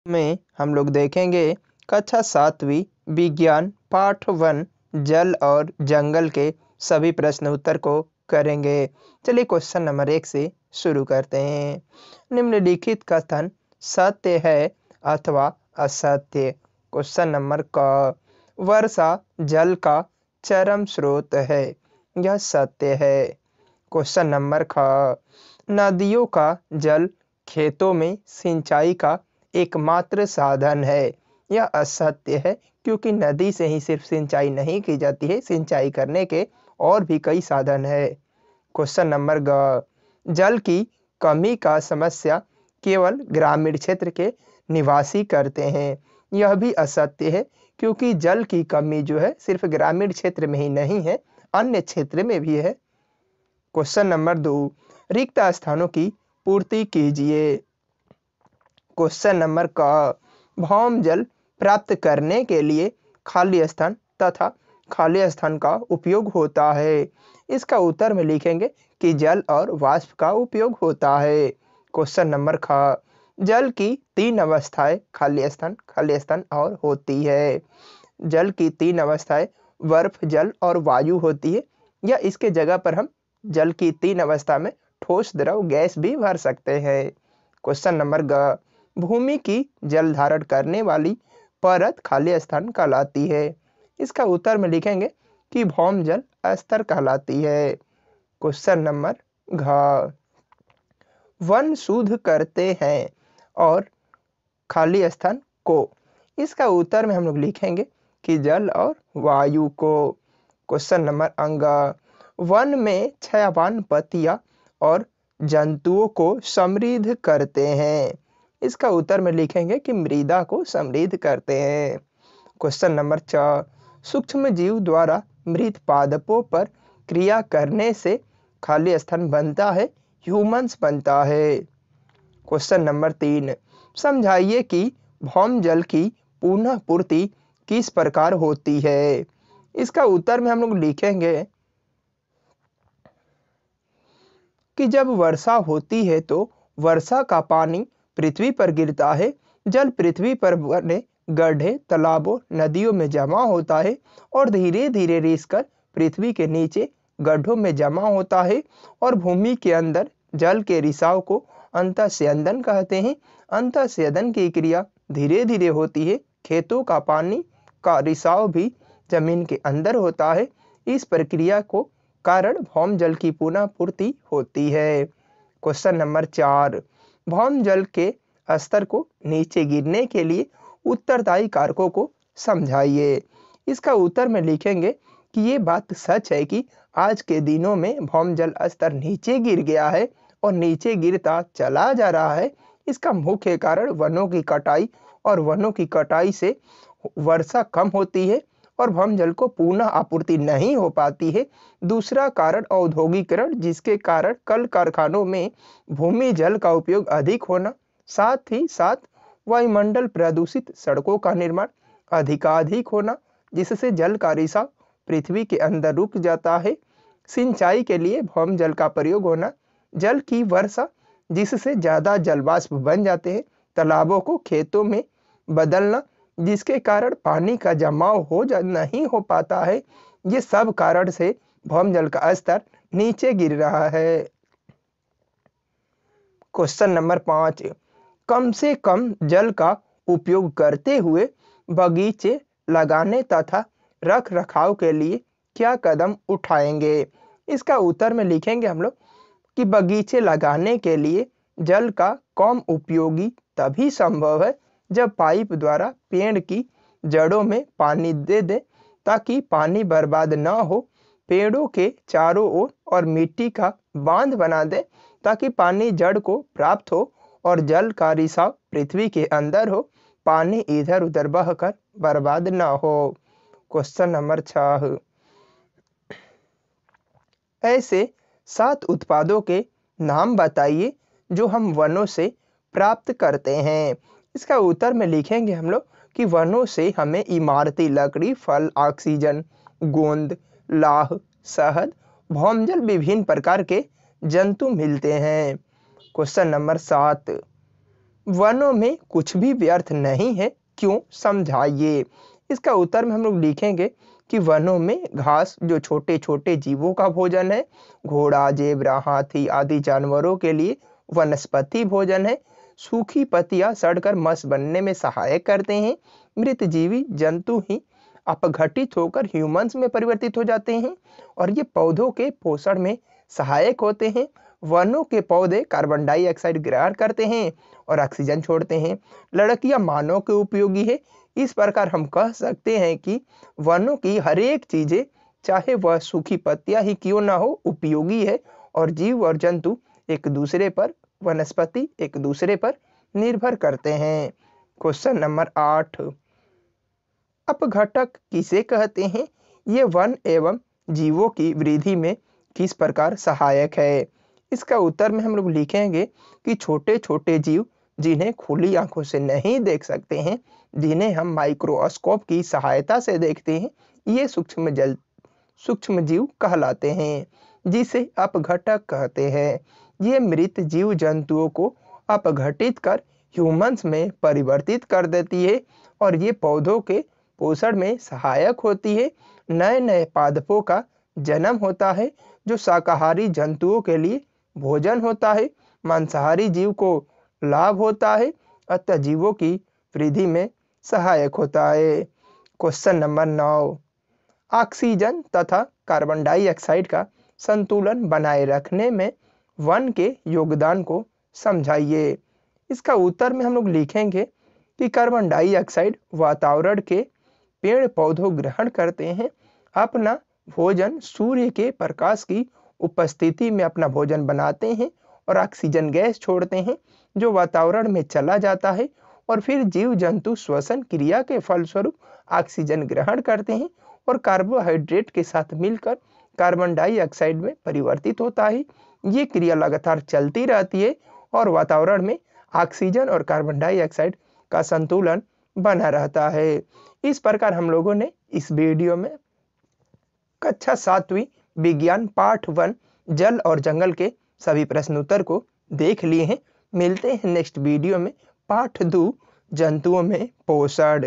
में हम लोग देखेंगे कक्षा 7वीं विज्ञान पाठ 1 जल और जंगल के सभी प्रश्न उत्तर को करेंगे। चलिए क्वेश्चन नंबर 1 से शुरू करते हैं। निम्नलिखित कथन सत्य है अथवा असत्य। क्वेश्चन नंबर क वर्षा जल का चरम स्रोत है, यह सत्य है। क्वेश्चन नंबर ख नदियों का जल खेतों में सिंचाई का एकमात्र साधन है, यह असत्य है क्योंकि नदी से ही सिर्फ सिंचाई नहीं की जाती है, सिंचाई करने के और भी कई साधन है। क्वेश्चन नंबर ग जल की कमी का समस्या केवल ग्रामीण क्षेत्र के निवासी करते हैं, यह भी असत्य है क्योंकि जल की कमी जो है सिर्फ ग्रामीण क्षेत्र में ही नहीं है, अन्य क्षेत्र में भी है। क्वेश्चन नंबर 2 रिक्त स्थानों की पूर्ति कीजिए। क्वेश्चन नंबर क भौम जल प्राप्त करने के लिए खाली स्थान तथा खाली स्थान का उपयोग होता है। इसका उत्तर में लिखेंगे कि जल और वाष्प का उपयोग होता है। क्वेश्चन नंबर ख जल की 3 अवस्थाएं खाली स्थान और होती है। जल की 3 अवस्थाएं बर्फ, जल और वायु होती है, या इसके जगह पर हम जल की 3 अवस्था में ठोस, द्रव, गैस भी भर सकते हैं। क्वेश्चन नंबर ग भूमि की जल धारण करने वाली परत खाली स्थान कहलाती है। इसका उत्तर में लिखेंगे कि भौम जल स्तर कहलाती है। क्वेश्चन नंबर घ वन शुद्ध करते हैं और खाली स्थान को। इसका उत्तर में हम लोग लिखेंगे कि जल और वायु को। क्वेश्चन नंबर अंग वन में छायावान पत्तियां और जंतुओं को समृद्ध करते हैं। इसका उत्तर में लिखेंगे कि मृदा को समृद्ध करते हैं। क्वेश्चन नंबर 4 सूक्ष्म जीव द्वारा मृत पादपों पर क्रिया करने से खाली स्थान बनता है, ह्यूमन्स बनता है। क्वेश्चन नंबर 3 समझाइए कि भौम जल की पुनः पूर्ति किस प्रकार होती है। इसका उत्तर में हम लोग लिखेंगे कि जब वर्षा होती है तो वर्षा का पानी पृथ्वी पर गिरता है, जल पृथ्वी पर बने गड्ढे, तालाबों, नदियों में जमा होता है और धीरे धीरे रिसकर पृथ्वी के नीचे गड्ढों में जमा होता है और भूमि के अंदर जल के रिसाव को अंतःस्यंदन कहते हैं। अंतःस्यंदन की क्रिया धीरे धीरे होती है। खेतों का पानी का रिसाव भी जमीन के अंदर होता है। इस प्रक्रिया को कारण भौम जल की पुनः पूर्ति होती है। क्वेश्चन नंबर 4 भौम जल के स्तर को नीचे गिरने के लिए उत्तरदायी कारकों को समझाइए। इसका उत्तर में लिखेंगे कि ये बात सच है कि आज के दिनों में भौम जल स्तर नीचे गिर गया है और नीचे गिरता चला जा रहा है। इसका मुख्य कारण वनों की कटाई और वनों की कटाई से वर्षा कम होती है और भौम जल को पुनः आपूर्ति नहीं हो पाती है। दूसरा कारण औद्योगिकरण, जिसके कारण कल कारखानों में भूमि जल का उपयोग अधिक होना, साथ ही साथ वायुमंडल प्रदूषित, सड़कों का निर्माण अधिकाधिक होना, जिससे जल का रिसाव पृथ्वी के अंदर रुक जाता है। सिंचाई के लिए भौम जल का प्रयोग होना, जल की वर्षा जिससे ज्यादा जलवाष्प बन जाते हैं, तालाबों को खेतों में बदलना, जिसके कारण पानी का जमाव नहीं हो पाता है। ये सब कारण से भौम जल का स्तर नीचे गिर रहा है। क्वेश्चन नंबर 5 कम से कम जल का उपयोग करते हुए बगीचे लगाने तथा रख रखाव के लिए क्या कदम उठाएंगे। इसका उत्तर में लिखेंगे हम लोग कि बगीचे लगाने के लिए जल का कम उपयोगी तभी संभव है जब पाइप द्वारा पेड़ की जड़ों में पानी दे दे, ताकि पानी बर्बाद न हो। पेड़ों के चारों ओर और मिट्टी का बांध बना दे ताकि पानी जड़ को प्राप्त हो और जल का रिसाव पृथ्वी के अंदर हो, पानी इधर उधर बहकर बर्बाद न हो। क्वेश्चन नंबर 6 ऐसे 7 उत्पादों के नाम बताइए जो हम वनों से प्राप्त करते हैं। इसका उत्तर में लिखेंगे हम लोग कि वनों से हमें इमारती लकड़ी, फल, ऑक्सीजन, गोंद, लाह, शहद, भौम जल, विभिन्न प्रकार के जंतु मिलते हैं। क्वेश्चन नंबर 7 वनों में कुछ भी व्यर्थ नहीं है, क्यों, समझाइए। इसका उत्तर में हम लोग लिखेंगे कि वनों में घास जो छोटे छोटे जीवों का भोजन है, घोड़ा, जेब्रा, हाथी आदि जानवरों के लिए वनस्पति भोजन है। सूखी पत्तियां सड़कर मस बनने में सहायक करते हैं। मृत जीवी जंतु ही अपघटित होकर ह्यूमंस में परिवर्तित हो जाते हैं और ये पौधों के पोषण में सहायक होते हैं। वनों के पौधे कार्बन डाइऑक्साइड ग्रहण करते हैं और ऑक्सीजन छोड़ते हैं। लड़कियां मानव के उपयोगी है। इस प्रकार हम कह सकते हैं कि वनों की हर एक चीजें, चाहे वह सूखी पत्तियां ही क्यों ना हो, उपयोगी है और जीव और जंतु एक दूसरे पर, वनस्पति एक दूसरे पर निर्भर करते हैं। क्वेश्चन नंबर 8, अपघटक किसे कहते हैं? ये वन एवं जीवों की वृद्धि में किस प्रकार सहायक है? इसका उत्तर में हम लोग लिखेंगे कि छोटे छोटे जीव जिन्हें खुली आंखों से नहीं देख सकते हैं, जिन्हें हम माइक्रोस्कोप की सहायता से देखते हैं, ये सूक्ष्म जीव कहलाते हैं, जिसे अपघटक कहते हैं। ये मृत जीव जंतुओं को अपघटित कर ह्यूमंस में परिवर्तित कर देती है और ये पौधों के पोषण में सहायक होती है। नए नए पादपों का जन्म होता है जो शाकाहारी जंतुओं के लिए भोजन होता है। मांसाहारी जीव को लाभ होता है, अतः जीवों की वृद्धि में सहायक होता है। क्वेश्चन नंबर 9, ऑक्सीजन तथा कार्बन डाइऑक्साइड का संतुलन बनाए रखने में वन के योगदान को समझाइए। इसका उत्तर में हम लोग लिखेंगे कि कार्बन डाइऑक्साइड वातावरण के पेड़ पौधों ग्रहण करते हैं, अपना भोजन सूर्य के प्रकाश की उपस्थिति में अपना भोजन बनाते हैं और ऑक्सीजन गैस छोड़ते हैं जो वातावरण में चला जाता है और फिर जीव जंतु श्वसन क्रिया के फलस्वरूप ऑक्सीजन ग्रहण करते हैं और कार्बोहाइड्रेट के साथ मिलकर कार्बन डाइऑक्साइड में परिवर्तित होता है। ये क्रिया लगातार चलती रहती है और वातावरण में ऑक्सीजन और कार्बन डाइऑक्साइड का संतुलन बना रहता है। इस प्रकार हम लोगों ने इस वीडियो में कक्षा 7वीं विज्ञान पाठ 1 जल और जंगल के सभी प्रश्न उत्तर को देख लिए हैं। मिलते हैं नेक्स्ट वीडियो में पाठ 2 जंतुओं में पोषण।